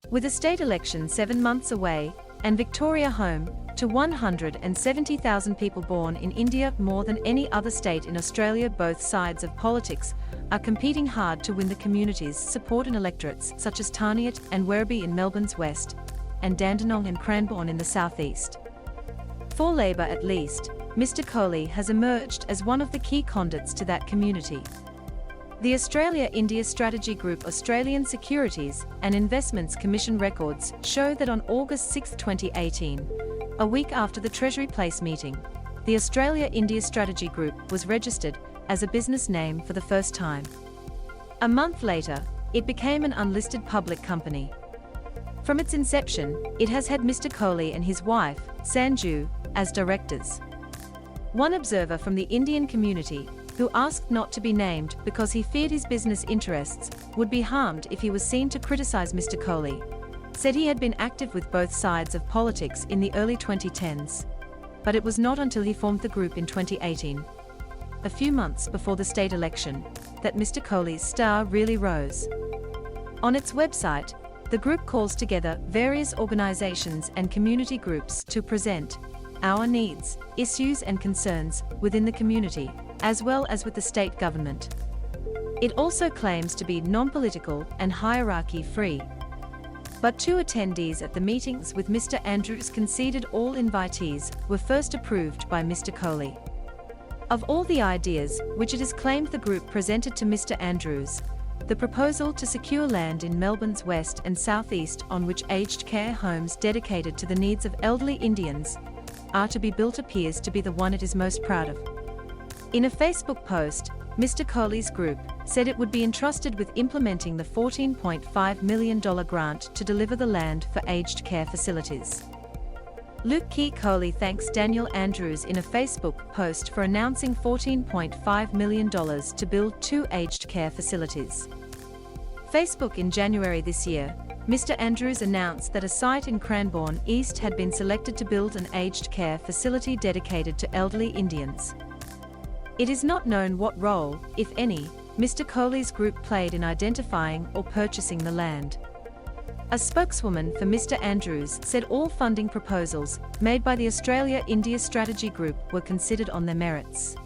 With a state election 7 months away, and Victoria home to 170,000 people born in India, more than any other state in Australia, both sides of politics are competing hard to win the community's support in electorates such as Tarneit and Werribee in Melbourne's west, and Dandenong and Cranbourne in the southeast. For Labor at least, Mr Kohli has emerged as one of the key conduits to that community. The Australia-India Strategy Group Australian Securities and Investments Commission records show that on August 6, 2018, a week after the Treasury Place meeting, the Australia-India Strategy Group was registered as a business name for the first time. A month later, it became an unlisted public company. From its inception, it has had Mr Kohli and his wife, Sanjoo, as directors. One observer from the Indian community, who asked not to be named because he feared his business interests would be harmed if he was seen to criticize Mr Kohli, said he had been active with both sides of politics in the early 2010s. But it was not until he formed the group in 2018, a few months before the state election, that Mr Kohli's star really rose. On its website, the group calls together various organizations and community groups to present our needs, issues and concerns within the community, as well as with the state government. It also claims to be non-political and hierarchy-free. But 2 attendees at the meetings with Mr Andrews conceded all invitees were first approved by Mr Kohli. Of all the ideas which it is claimed the group presented to Mr Andrews, the proposal to secure land in Melbourne's west and southeast on which aged care homes dedicated to the needs of elderly Indians are to be built appears to be the one it is most proud of. In a Facebook post, Mr Kohli's group said it would be entrusted with implementing the $14.5 million grant to deliver the land for aged care facilities. Luckee Kohli thanks Daniel Andrews in a Facebook post for announcing $14.5 million to build 2 aged care facilities. Facebook in January this year, Mr Andrews announced that a site in Cranbourne East had been selected to build an aged care facility dedicated to elderly Indians. It is not known what role, if any, Mr Kohli's group played in identifying or purchasing the land. A spokeswoman for Mr Andrews said all funding proposals made by the Australia-India Strategy Group were considered on their merits.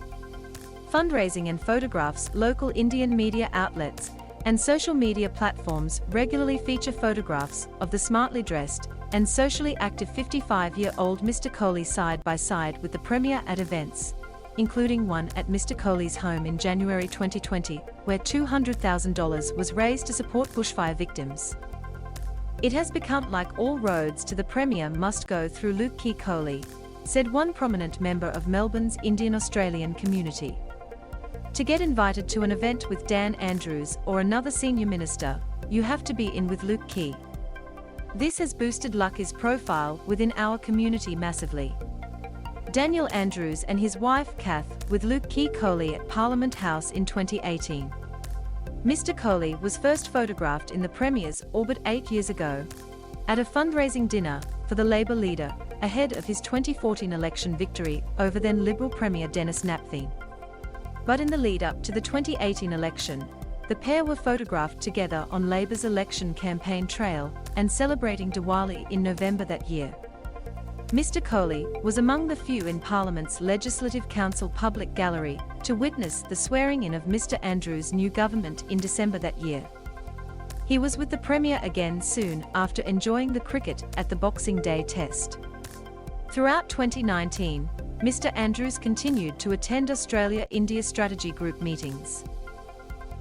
Fundraising and photographs. Local Indian media outlets and social media platforms regularly feature photographs of the smartly dressed and socially active 55-year-old Mr Kohli side by side with the Premier at events, including one at Mr Kohli's home in January 2020, where $200,000 was raised to support bushfire victims. It has become like all roads to the Premier must go through Luckee Kohli, said one prominent member of Melbourne's Indian Australian community. To get invited to an event with Dan Andrews or another senior minister, you have to be in with Luckee. This has boosted Luckee's profile within our community massively. Daniel Andrews and his wife Kath with Luckee Kohli at Parliament House in 2018. Mr Kohli was first photographed in the Premier's orbit 8 years ago, at a fundraising dinner for the Labor leader ahead of his 2014 election victory over then Liberal Premier Denis Napthine. But in the lead-up to the 2018 election, the pair were photographed together on Labor's election campaign trail and celebrating Diwali in November that year. Mr Kohli was among the few in Parliament's Legislative Council public gallery to witness the swearing-in of Mr Andrews' new government in December that year. He was with the Premier again soon after enjoying the cricket at the Boxing Day Test. Throughout 2019, Mr Andrews continued to attend Australia-India Strategy Group meetings.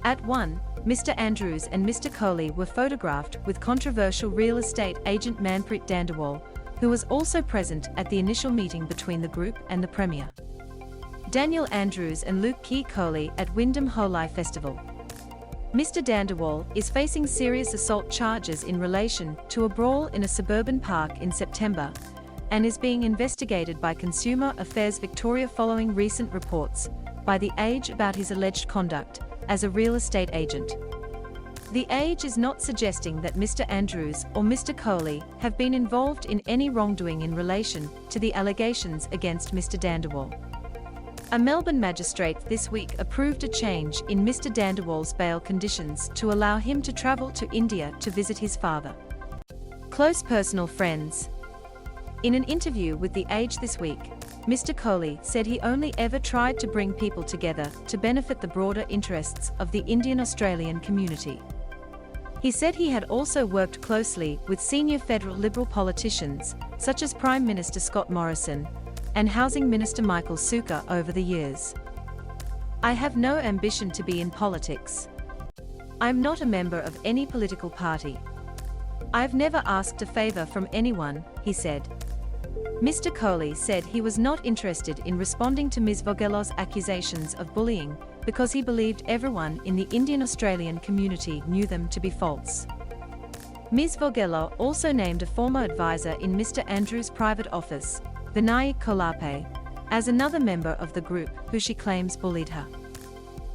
At one, Mr Andrews and Mr Kohli were photographed with controversial real estate agent Manpreet Dandewal, who was also present at the initial meeting between the group and the Premier. Daniel Andrews and Luckee Kohli at Wyndham Holi Festival. Mr Dandewal is facing serious assault charges in relation to a brawl in a suburban park in September, and is being investigated by Consumer Affairs Victoria following recent reports by The Age about his alleged conduct as a real estate agent. The Age is not suggesting that Mr Andrews or Mr Kohli have been involved in any wrongdoing in relation to the allegations against Mr Dandewal. A Melbourne magistrate this week approved a change in Mr Dandewal's bail conditions to allow him to travel to India to visit his father. Close personal friends. In an interview with The Age this week, Mr. Kohli said he only ever tried to bring people together to benefit the broader interests of the Indian-Australian community. He said he had also worked closely with senior federal Liberal politicians, such as Prime Minister Scott Morrison and Housing Minister Michael Sukkar over the years. "I have no ambition to be in politics. I'm not a member of any political party. I've never asked a favour from anyone," he said. Mr. Kohli said he was not interested in responding to Ms. Vogelow's accusations of bullying because he believed everyone in the Indian-Australian community knew them to be false. Ms. Vogelow also named a former advisor in Mr. Andrews' private office, Luckee Kohli, as another member of the group who she claims bullied her.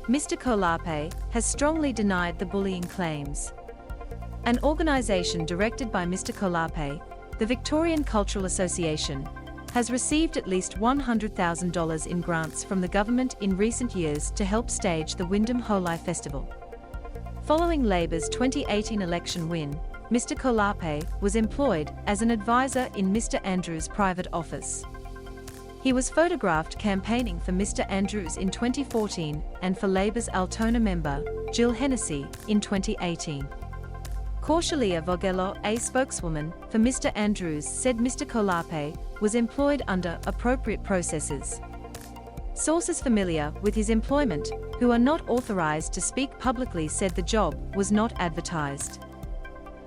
Mr. Kohli has strongly denied the bullying claims. An organisation directed by Mr. Kohli, the Victorian Cultural Association, has received at least $100,000 in grants from the government in recent years to help stage the Wyndham Holi Festival. Following Labor's 2018 election win, Mr. Kohli was employed as an advisor in Mr. Andrews' private office. He was photographed campaigning for Mr. Andrews in 2014 and for Labor's Altona member, Jill Hennessy, in 2018. Kaushaliya Vogelow, a spokeswoman for Mr. Andrews, said Mr. Kohli was employed under appropriate processes. Sources familiar with his employment, who are not authorised to speak publicly, said the job was not advertised.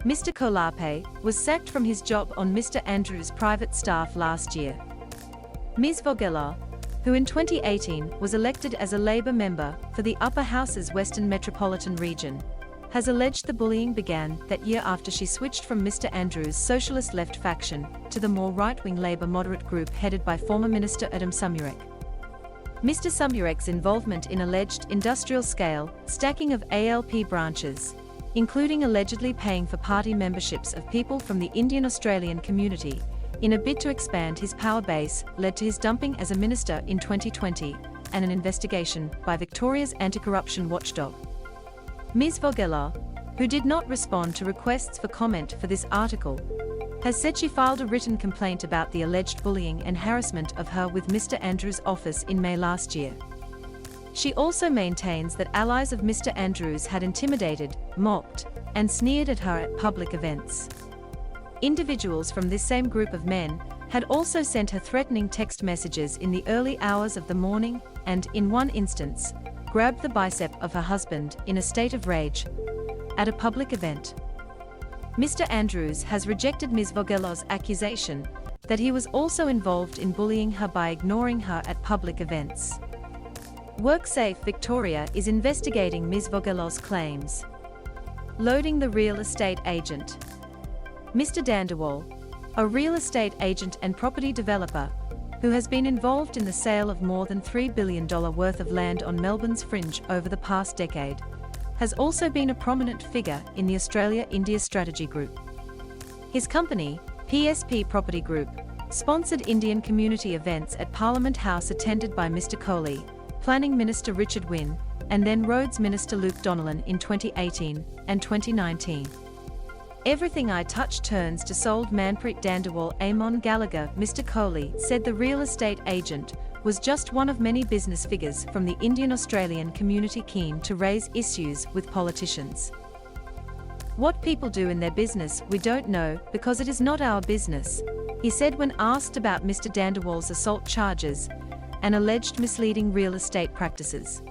Mr. Kohli was sacked from his job on Mr. Andrews' private staff last year. Ms. Vogelow, who in 2018 was elected as a Labor member for the Upper House's Western Metropolitan Region, has alleged the bullying began that year after she switched from Mr. Andrews' socialist left faction to the more right-wing Labour moderate group headed by former Minister Adam Samurek. Mr. Samurek's involvement in alleged industrial-scale stacking of ALP branches, including allegedly paying for party memberships of people from the Indian-Australian community, in a bid to expand his power base, led to his dumping as a minister in 2020, and an investigation by Victoria's anti-corruption watchdog. Ms. Vogelow, who did not respond to requests for comment for this article, has said she filed a written complaint about the alleged bullying and harassment of her with Mr. Andrews' office in May last year. She also maintains that allies of Mr. Andrews had intimidated, mocked, and sneered at her at public events. Individuals from this same group of men had also sent her threatening text messages in the early hours of the morning and, in one instance, grabbed the bicep of her husband in a state of rage at a public event. Mr. Andrews has rejected Ms. Vogelow's accusation that he was also involved in bullying her by ignoring her at public events. WorkSafe Victoria is investigating Ms. Vogelow's claims. Loading the real estate agent. Mr. Dandenong, a real estate agent and property developer, who has been involved in the sale of more than $3 billion worth of land on Melbourne's fringe over the past decade, has also been a prominent figure in the Australia-India Strategy Group. His company, PSP Property Group, sponsored Indian community events at Parliament House attended by Mr. Kohli, Planning Minister Richard Wynne, and then Roads Minister Luke Donaldson in 2018 and 2019. "Everything I touch turns to sold." Manpreet Dandenong Amon Gallagher, Mr. Kohli, said the real estate agent was just one of many business figures from the Indian-Australian community keen to raise issues with politicians. "What people do in their business we don't know because it is not our business," he said when asked about Mr. Dandenong's assault charges and alleged misleading real estate practices.